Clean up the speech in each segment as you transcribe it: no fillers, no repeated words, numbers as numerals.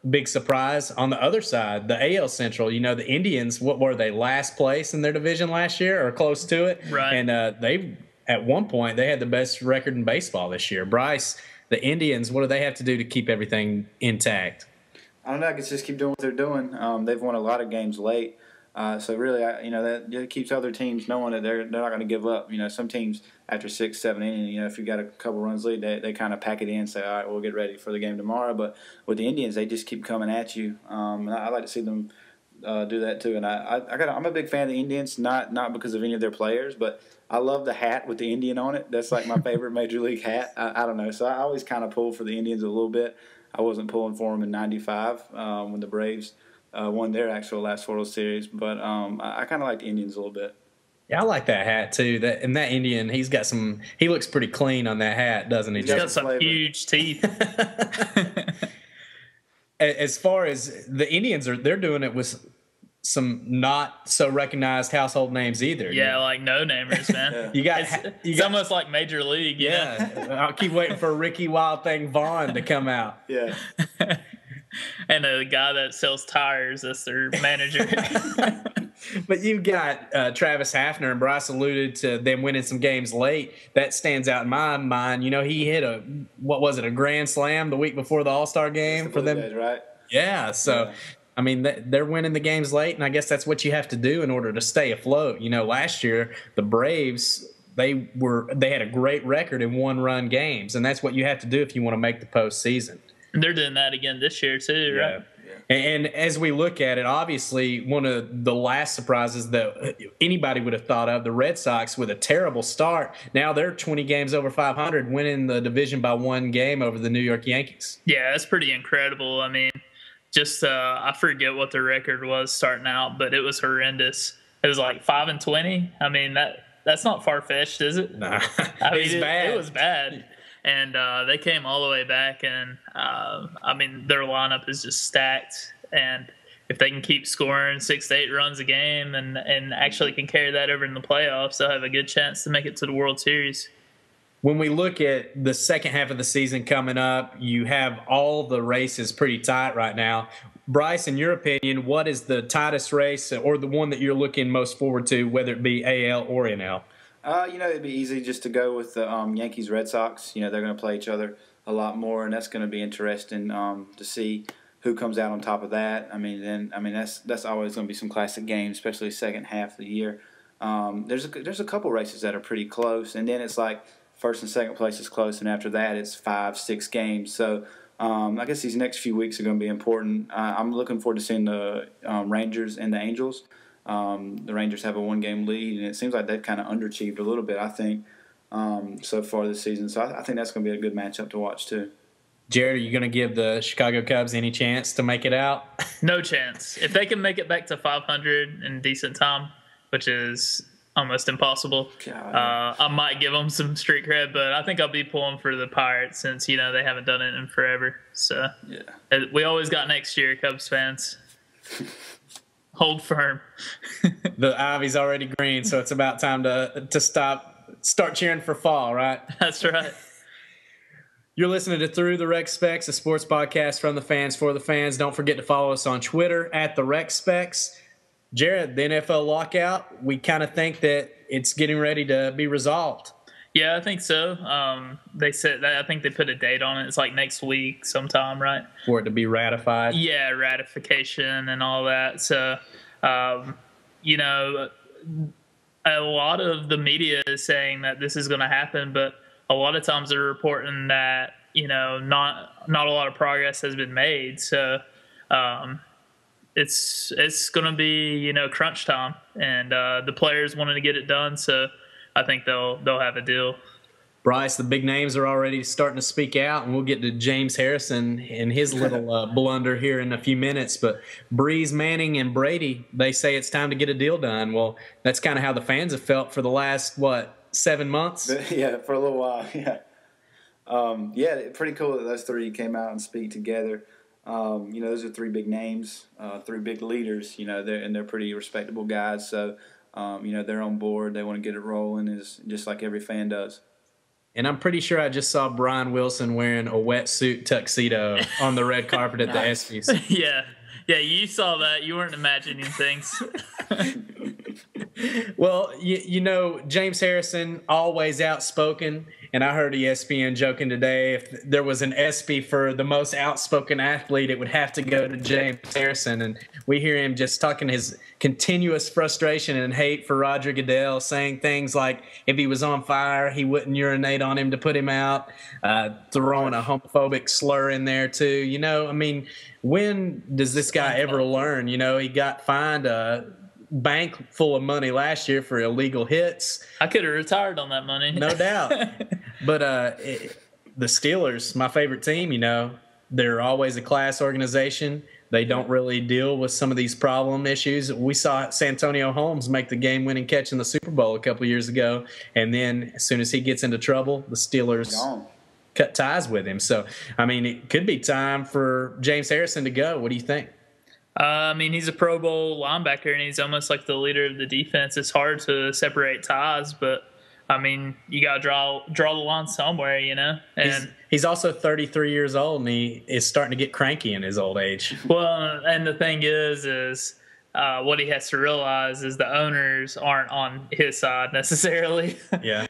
big surprise. On the other side, the AL Central, the Indians, what were they, last place in their division last year or close to it? Right. And they, at one point, they had the best record in baseball this year. Bryce, the Indians, what do they have to do to keep everything intact? I don't know. I guess just keep doing what they're doing. They've won a lot of games late. So really, that keeps other teams knowing that they're not going to give up. Some teams after 6, 7 innings, if you got a couple runs lead, they kind of pack it in and say, all right, we'll get ready for the game tomorrow. But with the Indians, they just keep coming at you. And I like to see them do that too. And I'm a big fan of the Indians, not because of any of their players, but I love the hat with the Indian on it. That's like my favorite Major League hat. I don't know. So I always kind of pull for the Indians a little bit. I wasn't pulling for them in '95 when the Braves won their actual last World Series, but I kind of like the Indians a little bit. Yeah, I like that hat too. That Indian, he looks pretty clean on that hat, doesn't he? He's got some huge teeth. As far as the Indians they're doing it with some not so recognized household names either. Yeah, like no-namers, man. It's almost like Major League. Yeah, I'll keep waiting for Ricky Wild Thing Vaughn to come out. Yeah. And the guy that sells tires, that's their manager. But you've got Travis Hafner, and Bryce alluded to them winning some games late. That stands out in my mind. He hit a grand slam the week before the All-Star game for them. Days, right? Yeah, so yeah. I mean, they're winning the games late, and I guess that's what you have to do in order to stay afloat. Last year the Braves, they had a great record in one-run games, and that's what you have to do if you want to make the postseason. And they're doing that again this year too, right? Yeah. And as we look at it, obviously one of the last surprises that anybody would have thought of, the Red Sox with a terrible start. Now they're 20 games over 500, winning the division by one game over the New York Yankees. Yeah, that's pretty incredible. I mean, just I forget what the record was starting out, but it was horrendous. It was like 5-20. I mean, that's not far-fetched, is it? Nah, it's bad. It was bad. And they came all the way back, and I mean, their lineup is just stacked. And if they can keep scoring 6 to 8 runs a game and actually can carry that over in the playoffs, they'll have a good chance to make it to the World Series. When we look at the second half of the season coming up, you have all the races pretty tight right now. Bryce, in your opinion, what is the tightest race or the one that you're looking most forward to, whether it be AL or NL? It'd be easy just to go with the Yankees-Red Sox. They're going to play each other a lot more, and that's going to be interesting to see who comes out on top of that. That's always going to be some classic games, especially second half of the year. There's a couple races that are pretty close, and then it's like first and second place is close, and after that it's 5-6 games. So I guess these next few weeks are going to be important. I'm looking forward to seeing the Rangers and the Angels. The Rangers have a 1-game lead, and it seems like they've kind of underachieved a little bit, I think, so far this season. So I think that's going to be a good matchup to watch too. Jared, are you going to give the Chicago Cubs any chance to make it out? No chance. If they can make it back to 500 in decent time, which is almost impossible, I might give them some street cred, but I think I'll be pulling for the Pirates since, they haven't done it in forever. So yeah, we always got next year, Cubs fans. Hold firm. The ivy's already green, so it's about time to start cheering for fall, right? That's right. You're listening to Through the Rec Specs, a sports podcast from the fans for the fans. Don't forget to follow us on Twitter at the Rec Specs. Jared, the NFL lockout, we kind of think that it's getting ready to be resolved. Yeah, I think so. They said that, I think they put a date on it. It's like next week sometime, right? For it to be ratified. Yeah, ratification and all that. So, a lot of the media is saying that this is going to happen, but a lot of times they're reporting that, not a lot of progress has been made. So, it's going to be, crunch time, and the players wanted to get it done. So I think they'll have a deal. Bryce, the big names are already starting to speak out, and we'll get to James Harrison and his little blunder here in a few minutes. But Breeze, Manning, and Brady, they say it's time to get a deal done. Well, that's kind of how the fans have felt for the last, 7 months? Yeah, for a little while, yeah. Pretty cool that those three came out and speak together. Those are three big names, three big leaders, they're pretty respectable guys. So, they're on board. They want to get it rolling, is just like every fan does. And I'm pretty sure I just saw Brian Wilson wearing a wetsuit tuxedo on the red carpet at the ESPYs. Yeah, you saw that. You weren't imagining things. Well, James Harrison, always outspoken. And I heard ESPN joking today, if there was an ESPY for the most outspoken athlete, it would have to go to James Harrison. And we hear him just talking his continuous frustration and hate for Roger Goodell, saying things like if he was on fire, he wouldn't urinate on him to put him out, throwing a homophobic slur in there too. When does this guy ever learn? He got fined a bank full of money last year for illegal hits. I could have retired on that money. No doubt. But the Steelers, my favorite team, they're always a class organization. They don't really deal with some of these problem issues. We saw Santonio Holmes make the game-winning catch in the Super Bowl a couple of years ago, and then as soon as he gets into trouble, the Steelers cut ties with him. So, it could be time for James Harrison to go. What do you think? He's a Pro Bowl linebacker, and he's almost like the leader of the defense. It's hard to separate ties, but you got to draw the line somewhere, And he's also 33 years old, and he is starting to get cranky in his old age. Well, and the thing is what he has to realize is the owners aren't on his side necessarily. Yeah.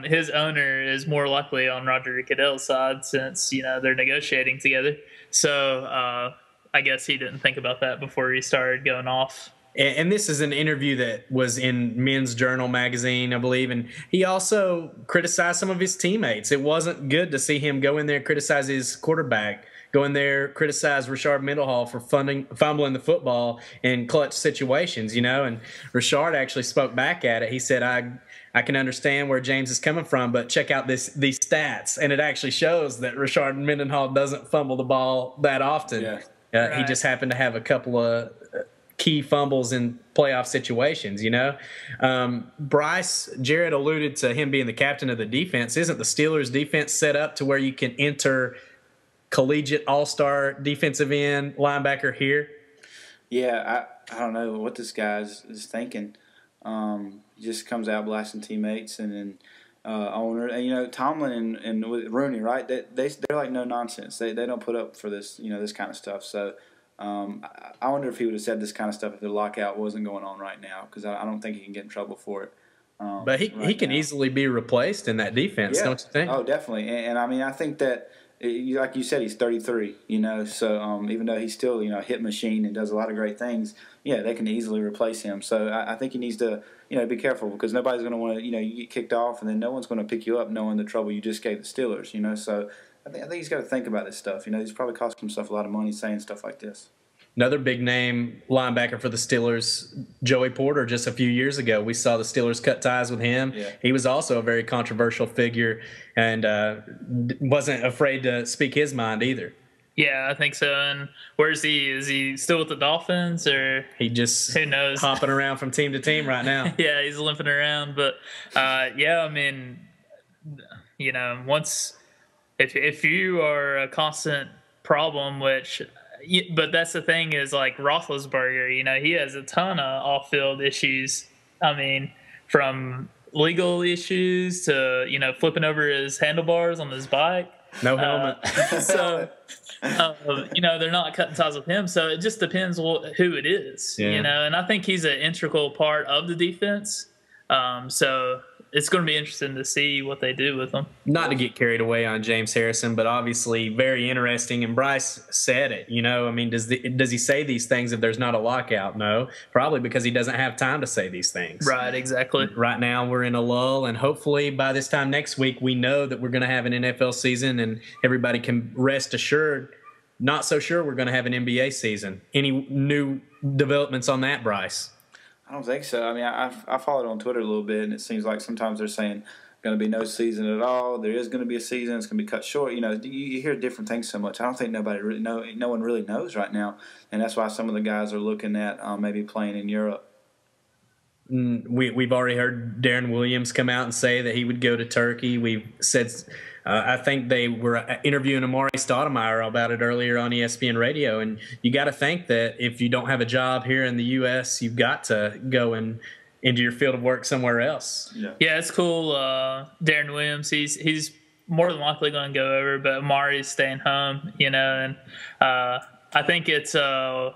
His owner is more likely on Roger Goodell's side since they're negotiating together. So I guess he didn't think about that before he started going off. And this is an interview that was in Men's Journal magazine, I believe. And he also criticized some of his teammates. It wasn't good to see him go in there and criticize his quarterback, go in there, criticize Rashard Mendenhall for fumbling the football in clutch situations, And Rashard actually spoke back at it. He said, I can understand where James is coming from, but check out these stats. And it actually shows that Rashard Mendenhall doesn't fumble the ball that often. Yeah. He just happened to have a couple of key fumbles in playoff situations, Bryce, Jared alluded to him being the captain of the defense. Isn't the Steelers' defense set up to where you can enter collegiate all-star defensive end linebacker here? Yeah, I don't know what this guy is thinking. He just comes out blasting teammates and then owner. And, Tomlin and Rooney, right? They're like no nonsense. They don't put up for this, this kind of stuff. So I wonder if he would have said this kind of stuff if the lockout wasn't going on right now, because I don't think he can get in trouble for it. But he can easily be replaced in that defense, don't you think? Oh, definitely. And I think that, like you said, he's 33, so even though he's still, a hit machine and does a lot of great things, they can easily replace him. So I think he needs to, be careful, because nobody's going to want to, you get kicked off and then no one's going to pick you up knowing the trouble you just gave the Steelers, So I think he's got to think about this stuff. He's probably cost himself a lot of money saying stuff like this. Another big name linebacker for the Steelers, Joey Porter, just a few years ago. We saw the Steelers cut ties with him. Yeah. He was also a very controversial figure and wasn't afraid to speak his mind either. Yeah, I think so. And where is he? Is he still with the Dolphins, or he just who knows? Hopping around from team to team right now? Yeah, he's limping around. But once if you are a constant problem, but that's the thing is like Roethlisberger, he has a ton of off-field issues. From legal issues to flipping over his handlebars on his bike. No helmet. They're not cutting ties with him. So it just depends who it is, And I think he's an integral part of the defense. So it's going to be interesting to see what they do with him. Not to get carried away on James Harrison, but obviously very interesting. And Bryce said it, does he say these things if there's not a lockout? No, probably because he doesn't have time to say these things. Right, exactly. Right now we're in a lull, and hopefully by this time next week we know that we're going to have an NFL season and everybody can rest assured. Not so sure we're going to have an NBA season. Any new developments on that, Bryce? I don't think so. I followed on Twitter a little bit, and it seems like sometimes they're saying going to be no season at all. There is going to be a season. It's going to be cut short. You hear different things so much. I don't think no one really knows right now, and that's why some of the guys are looking at maybe playing in Europe. We've already heard Darren Williams come out and say that he would go to Turkey. We've said, I think they were interviewing Amari Stoudemire about it earlier on ESPN Radio, and you got to think that if you don't have a job here in the U.S., you've got to go and into your field of work somewhere else. Yeah, it's cool. Darren Williams, he's more than likely going to go over, but Amari's staying home, and I think it's a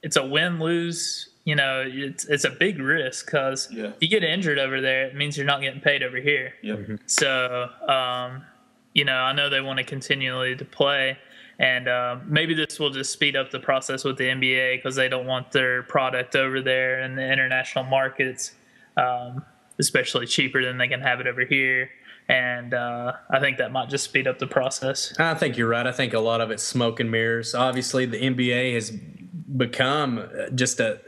win-lose. It's a big risk because if you get injured over there, it means you're not getting paid over here. Yep. Mm-hmm. So, I know they want to continually to play, and maybe this will just speed up the process with the NBA because they don't want their product over there in the international markets, especially cheaper than they can have it over here. And I think that might just speed up the process. I think you're right. I think a lot of it's smoke and mirrors. Obviously, the NBA has become just a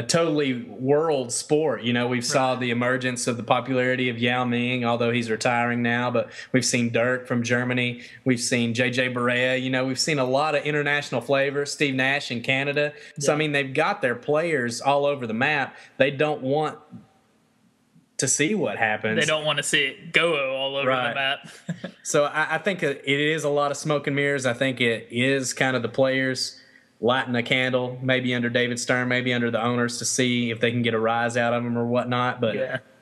totally world sport. We've saw the emergence of the popularity of Yao Ming, although he's retiring now, but we've seen Dirk from Germany. We've seen JJ Barea. We've seen a lot of international flavor. Steve Nash in Canada. So, they've got their players all over the map. They don't want to see what happens. They don't want to see it go all over the map. So I think it is a lot of smoke and mirrors. I think it is kind of the players lighting a candle, maybe under David Stern, maybe under the owners, to see if they can get a rise out of them or whatnot. But